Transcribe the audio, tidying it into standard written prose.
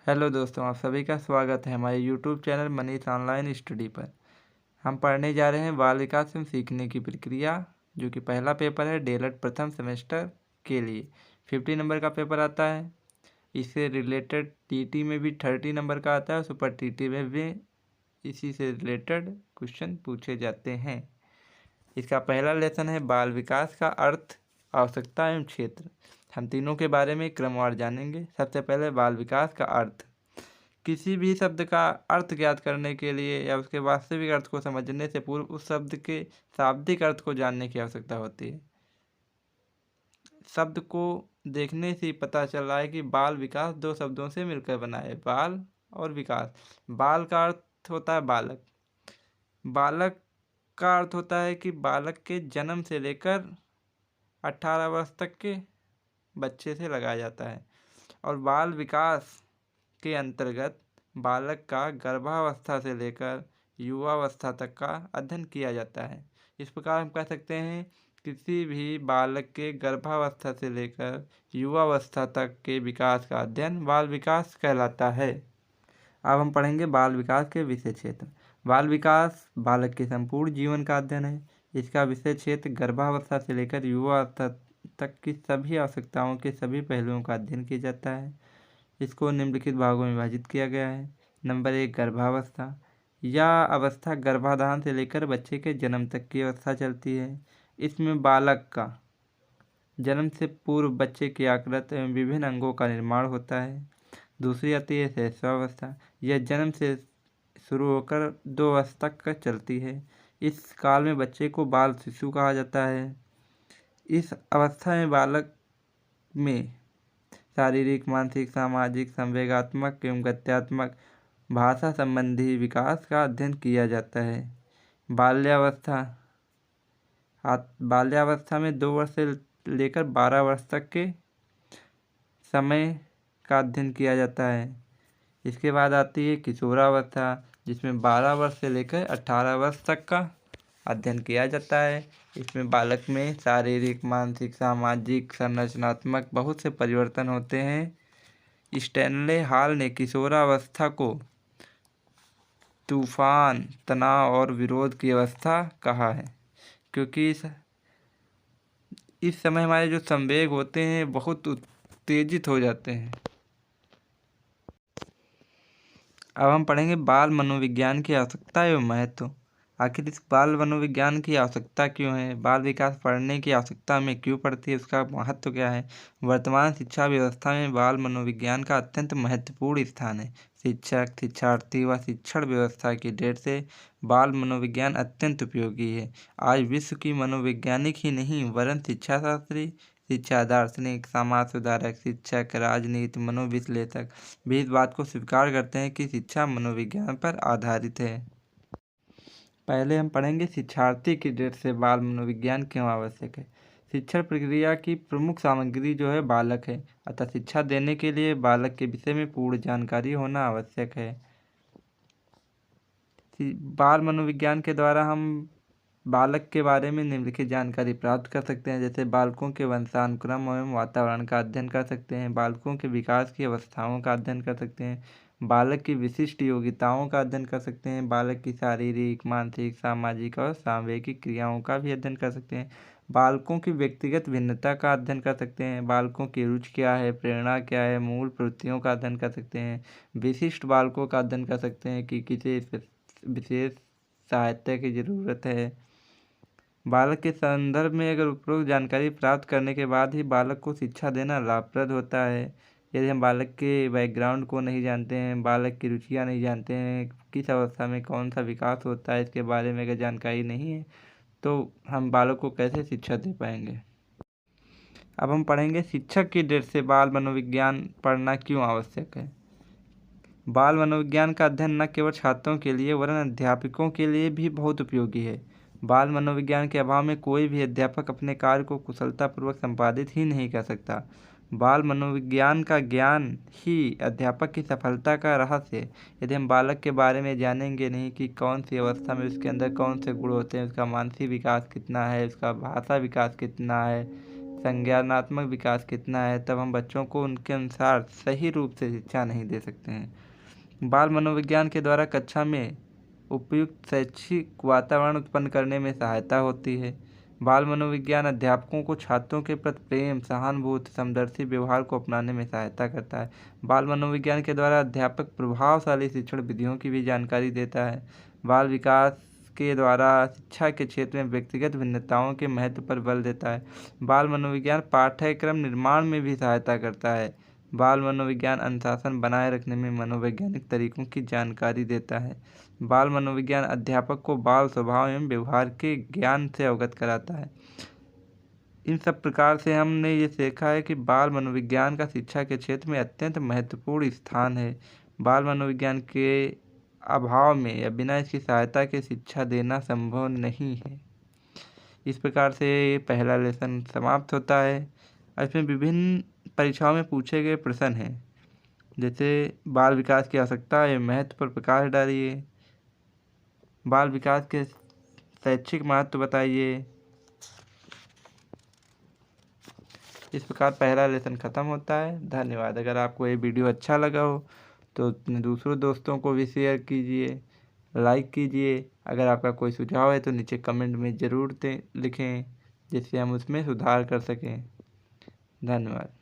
Hello दोस्तों, आप सभी का स्वागत है हमारे YouTube channel Manish online study पर। हम पढ़ने जा रहे हैं बाल विकास एवं सीखने की प्रक्रिया, जो कि पहला पेपर है डीएलएड प्रथम सेमेस्टर के लिए। 50 नंबर का पेपर आता है। इससे रिलेटेड टीटी में भी 30 नंबर का आता है, सुपर टीटी में भी इसी से रिलेटेड क्वेश्चन पूछे जाते हैं। इसका पहला लेसन है बाल विकास का अर्थ, आवश्यकता एवं क्षेत्र। हम तीनों के बारे में क्रमवार जानेंगे। सबसे पहले बाल विकास का अर्थ। किसी भी शब्द का अर्थ ज्ञात करने के लिए या उसके वास्तविक अर्थ को समझने से पूर्व उस शब्द के शाब्दिक अर्थ को जानने की आवश्यकता होती है। शब्द को देखने से पता चल रहा है कि बाल विकास दो शब्दों से मिलकर बना है, बाल और विकास। बाल का अर्थ होता है बालक। बालक का अर्थ होता है कि बालक के जन्म से लेकर 18 वर्ष तक के बच्चे से लगाया जाता है। और बाल विकास के अंतर्गत बालक का गर्भावस्था से लेकर युवावस्था तक का अध्ययन किया जाता है। इस प्रकार हम कह सकते हैं किसी भी बालक के गर्भावस्था से लेकर युवावस्था तक के विकास का अध्ययन बाल विकास कहलाता है। अब हम पढ़ेंगे बाल विकास के विषय क्षेत्र। बाल विकास बालक के संपूर्ण जीवन का अध्ययन है। इसका विषय क्षेत्र गर्भावस्था से लेकर युवावस्था तक की सभी आवश्यकताओं के सभी पहलुओं का अध्ययन किया जाता है। इसको निम्नलिखित भागों में विभाजित किया गया है। नंबर 1, गर्भावस्था। यह अवस्था गर्भाधान से लेकर बच्चे के जन्म तक की अवस्था चलती है। इसमें बालक का जन्म से पूर्व बच्चे के आकृत एवं विभिन्न अंगों का निर्माण होता है। दूसरी आती है शैशवावस्था। यह जन्म से शुरू होकर 2 वर्ष तक चलती है। इस काल में बच्चे को बाल शिशु कहा जाता है। इस अवस्था में बालक में शारीरिक, मानसिक, सामाजिक, संवेगात्मक एवं गत्यात्मक, भाषा संबंधी विकास का अध्ययन किया जाता है। बाल्यावस्था में 2 वर्ष से लेकर 12 वर्ष तक के समय का अध्ययन किया जाता है। इसके बाद आती है किशोरावस्था, जिसमें 12 वर्ष से लेकर 18 वर्ष तक का अध्ययन किया जाता है। इसमें बालक में शारीरिक, मानसिक, सामाजिक, संरचनात्मक बहुत से परिवर्तन होते हैं। स्टैनले हॉल ने किशोरावस्था को तूफान, तनाव और विरोध की अवस्था कहा है, क्योंकि इस समय हमारे जो संवेग होते हैं बहुत उत्तेजित हो जाते हैं। अब हम पढ़ेंगे बाल मनोविज्ञान की आवश्यकता एवं महत्व। आखिर इस बाल मनोविज्ञान की आवश्यकता क्यों है, बाल विकास पढ़ने की आवश्यकता हमें क्यों पड़ती है, उसका महत्व क्या है। वर्तमान शिक्षा व्यवस्था में बाल मनोविज्ञान का अत्यंत महत्वपूर्ण स्थान है। शिक्षक, शिक्षार्थी व शिक्षण व्यवस्था की दृष्टि से बाल मनोविज्ञान अत्यंत उपयोगी है। आज विश्व की मनोवैज्ञानिक ही नहीं वरन शिक्षाशास्त्री, शिक्षा दार्शनिक, समाज सुधारक, शिक्षक, राजनीति, मनोविश्लेषक भी इस बात को स्वीकार करते हैं कि शिक्षा मनोविज्ञान पर आधारित है। पहले हम पढ़ेंगे शिक्षार्थी की दृष्टि से बाल मनोविज्ञान क्यों आवश्यक है। शिक्षण प्रक्रिया की प्रमुख सामग्री जो है बालक है, अतः शिक्षा देने के लिए बालक के विषय में पूर्ण जानकारी होना आवश्यक है। बाल मनोविज्ञान के द्वारा हम बालक के बारे में निम्नलिखित जानकारी प्राप्त कर सकते हैं, जैसे बालकों के वंशानुक्रम एवं वातावरण का अध्ययन कर सकते हैं, बालकों के विकास की अवस्थाओं का अध्ययन कर सकते हैं, बालक की विशिष्ट योग्यताओं का अध्ययन कर सकते हैं, बालक की शारीरिक, मानसिक, सामाजिक और सांवेगिक क्रियाओं का भी अध्ययन कर सकते हैं, बालकों की व्यक्तिगत भिन्नता का अध्ययन कर सकते हैं, बालकों की रुचि क्या है, प्रेरणा क्या है, मूल प्रवृत्तियों का अध्ययन कर सकते हैं, विशिष्ट बालकों का अध्ययन कर सकते हैं कि किसी विशेष सहायता की ज़रूरत है। बालक के संदर्भ में अगर उपरोक्त जानकारी प्राप्त करने के बाद ही बालक को शिक्षा देना लाभप्रद होता है। यदि हम बालक के बैकग्राउंड को नहीं जानते हैं, बालक की रुचियाँ नहीं जानते हैं, किस अवस्था में कौन सा विकास होता है, इसके बारे में अगर जानकारी नहीं है तो हम बालक को कैसे शिक्षा दे पाएंगे। अब हम पढ़ेंगे शिक्षक की दृष्टि से बाल मनोविज्ञान पढ़ना क्यों आवश्यक है। बाल मनोविज्ञान का अध्ययन न केवल छात्रों के लिए वरन अध्यापकों के लिए भी बहुत उपयोगी है। बाल मनोविज्ञान के अभाव में कोई भी अध्यापक अपने कार्य को कुशलतापूर्वक संपादित ही नहीं कर सकता। बाल मनोविज्ञान का ज्ञान ही अध्यापक की सफलता का रहस्य है। यदि हम बालक के बारे में जानेंगे नहीं कि कौन सी अवस्था में उसके अंदर कौन से गुण होते हैं, उसका मानसिक विकास कितना है, उसका भाषा विकास कितना है, संज्ञानात्मक विकास कितना है, तब हम बच्चों को उनके अनुसार सही रूप से शिक्षा नहीं दे सकते हैं। बाल मनोविज्ञान के द्वारा कक्षा में उपयुक्त शैक्षिक वातावरण उत्पन्न करने में सहायता होती है। बाल मनोविज्ञान अध्यापकों को छात्रों के प्रति प्रेम, सहानुभूति, समदर्शी व्यवहार को अपनाने में सहायता करता है। बाल मनोविज्ञान के द्वारा अध्यापक प्रभावशाली शिक्षण विधियों की भी जानकारी देता है। बाल विकास के द्वारा शिक्षा के क्षेत्र में व्यक्तिगत भिन्नताओं के महत्व पर बल देता है। बाल मनोविज्ञान पाठ्यक्रम निर्माण में भी सहायता करता है। बाल मनोविज्ञान अनुशासन बनाए रखने में मनोवैज्ञानिक तरीकों की जानकारी देता है। बाल मनोविज्ञान अध्यापक को बाल स्वभाव एवं व्यवहार के ज्ञान से अवगत कराता है। इन सब प्रकार से हमने ये सीखा है कि बाल मनोविज्ञान का शिक्षा के क्षेत्र में अत्यंत महत्वपूर्ण स्थान है। बाल मनोविज्ञान के अभाव में या बिना इसकी सहायता के शिक्षा देना संभव नहीं है। इस प्रकार से ये पहला लेसन समाप्त होता है। इसमें विभिन्न परीक्षाओं में पूछे गए प्रश्न हैं, जैसे बाल विकास की आवश्यकता एवं महत्व पर प्रकाश डालिए, बाल विकास के शैक्षिक महत्व बताइए। इस प्रकार पहला लेसन ख़त्म होता है। धन्यवाद। अगर आपको ये वीडियो अच्छा लगा हो तो अपने दूसरों दोस्तों को भी शेयर कीजिए, लाइक कीजिए। अगर आपका कोई सुझाव है तो नीचे कमेंट में ज़रूर लिखें, जिससे हम उसमें सुधार कर सकें। धन्यवाद।